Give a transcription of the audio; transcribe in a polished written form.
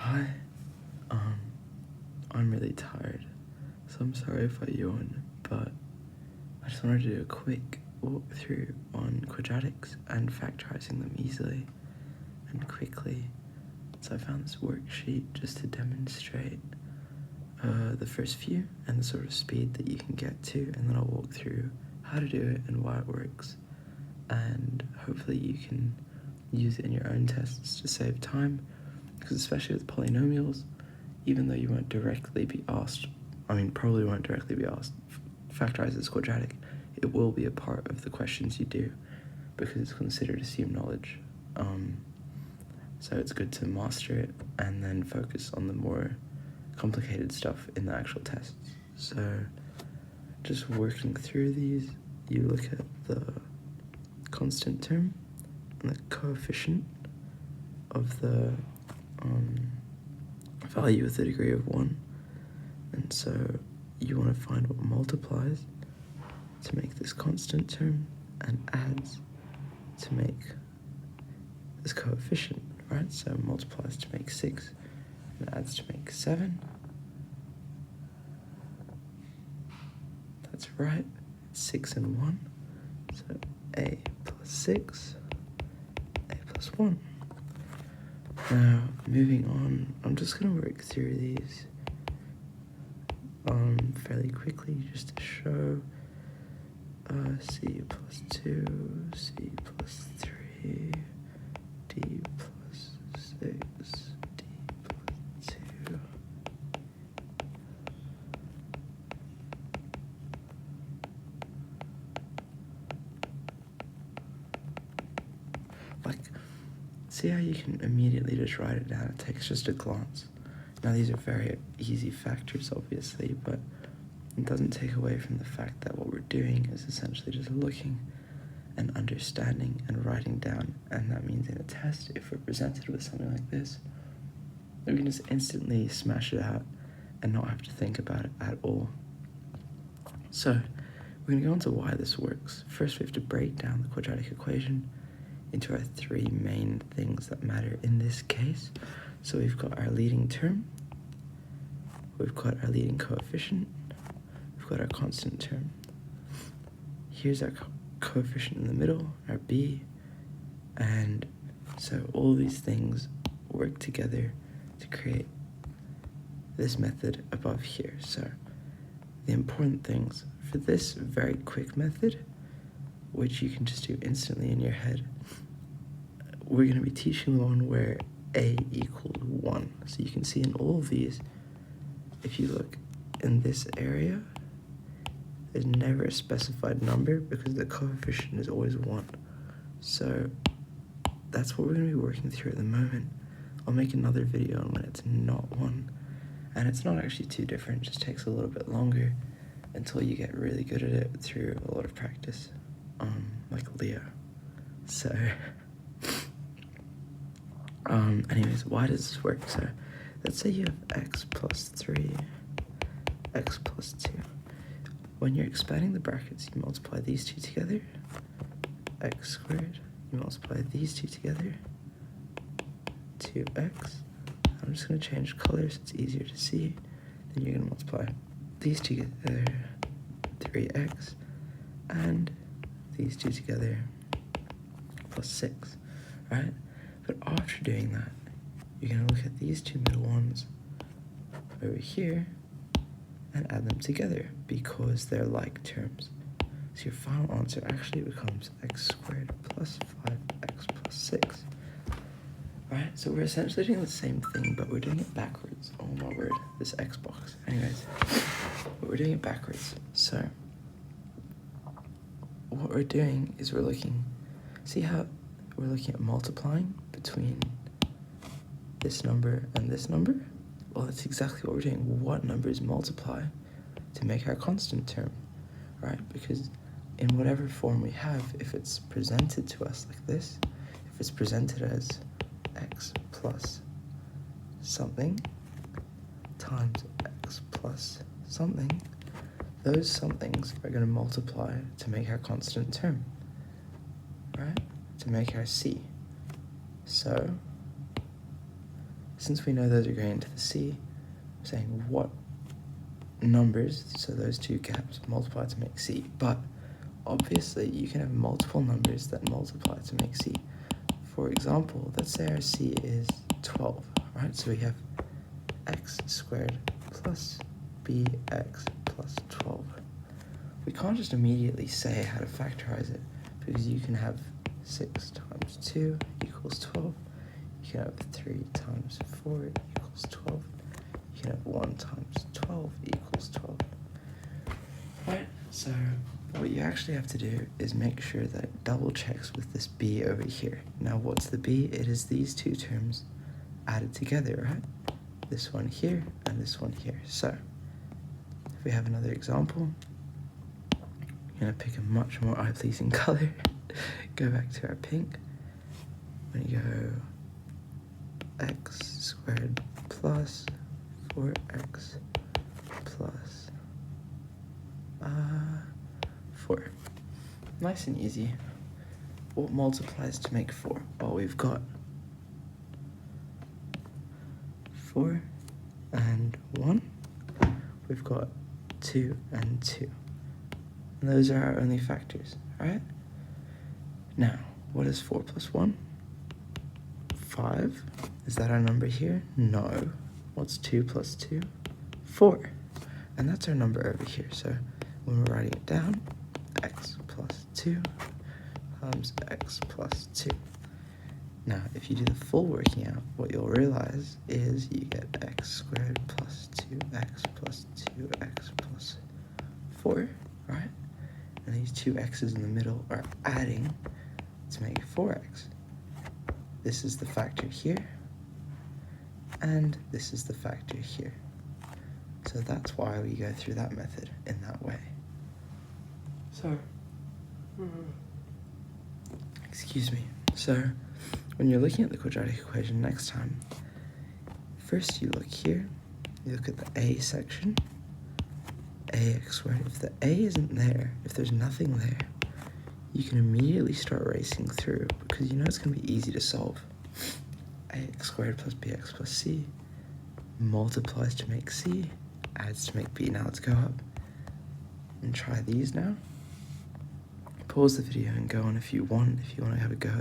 Hi, um, I'm really tired, so I'm sorry if I yawn, but I just wanted to do a quick walkthrough on quadratics and factorizing them easily and quickly. So I found this worksheet just to demonstrate the first few and the sort of speed that you can get to, and then I'll walk through how to do it and why it works, and hopefully you can use it in your own tests to save time, because especially with polynomials, even though you won't directly be asked, probably won't directly be asked, factorize this quadratic, it will be a part of the questions you do because it's considered assumed knowledge. So it's good to master it and then focus on the more complicated stuff in the actual tests. So just working through these, you look at the constant term and the coefficient of the value with a degree of 1, and so you want to find what multiplies to make this constant term and adds to make this coefficient, right? So multiplies to make 6 and adds to make 7. That's right, 6 and 1, so a plus 6, a plus 1. Now, moving on, I'm just going to work through these fairly quickly just to show c plus 2, c plus 3, d plus 6, d plus 2. See how you can immediately just write it down? It takes just a glance. Now these are very easy factors, obviously, but it doesn't take away from the fact that what we're doing is essentially just looking and understanding and writing down, and that means in a test, if we're presented with something like this, we can just instantly smash it out and not have to think about it at all. So we're going to go on to why this works. First, we have to break down the quadratic equation into our three main things that matter in this case. So we've got our leading term, we've got our leading coefficient, we've got our constant term. Here's our coefficient in the middle, our b, and so all these things work together to create this method above here. So the important things for this very quick method, which you can just do instantly in your head, we're going to be teaching the one where a equals 1. So you can see in all of these, if you look in this area, there's never a specified number because the coefficient is always 1. So that's what we're going to be working through at the moment. I'll make another video on when it's not 1, and it's not actually too different, it just takes a little bit longer until you get really good at it through a lot of practice, like Leo. So anyways, why does this work? So let's say you have x plus 3, x plus 2. When you're expanding the brackets, you multiply these two together, x squared. You multiply these two together, 2x. I'm just going to change colors so it's easier to see. Then you're going to multiply these two together, 3x, and these two together, plus 6, right? But after doing that, you're going to look at these two middle ones over here and add them together because they're like terms. So your final answer actually becomes x squared plus 5x plus 6. Right, so we're essentially doing the same thing, but we're doing it backwards. Oh my word, this X box. Anyways, but we're doing it backwards. So what we're doing is we're looking, see how we're looking at multiplying between this number and this number? Well, that's exactly what we're doing. What numbers multiply to make our constant term, right? Because in whatever form we have, if it's presented to us like this, if it's presented as x plus something times x plus something, those somethings are going to multiply to make our constant term, right? To make our c. So since we know those are going into the C, I'm saying what numbers, so those two gaps, multiply to make C. But obviously you can have multiple numbers that multiply to make C. For example, let's say our C is 12, right? So we have x squared plus bx plus 12. We can't just immediately say how to factorize it, because you can have 6 times 2 equals 12. You can have 3 times 4 equals 12. You can have 1 times 12 equals 12. Right, so what you actually have to do is make sure that it double checks with this b over here. Now what's the b? It is these two terms added together, right? This one here and this one here. So if we have another example, I'm going to pick a much more eye-pleasing color. Go back to our pink. I'm going to go x squared plus 4x plus 4. Nice and easy. What multiplies to make 4? Well, we've got 4 and 1. We've got 2 and 2. And those are our only factors, alright? Now, what is 4 plus 1? 5. Is that our number here? No. What's 2 plus 2? 4. And that's our number over here. So when we're writing it down, x plus 2 times x plus 2. Now, if you do the full working out, what you'll realize is you get x squared plus 2x plus 2x plus 4, right? And these two x's in the middle are adding to make 4x. This is the factor here, and this is the factor here. So that's why we go through that method in that way. So, excuse me. So, when you're looking at the quadratic equation next time, first you look here, you look at the a section, ax squared. If the a isn't there, if there's nothing there, you can immediately start racing through, because you know it's going to be easy to solve. Ax squared plus bx plus c multiplies to make c, adds to make b. Now let's go up and try these now. Pause the video and go on if you want to have a go.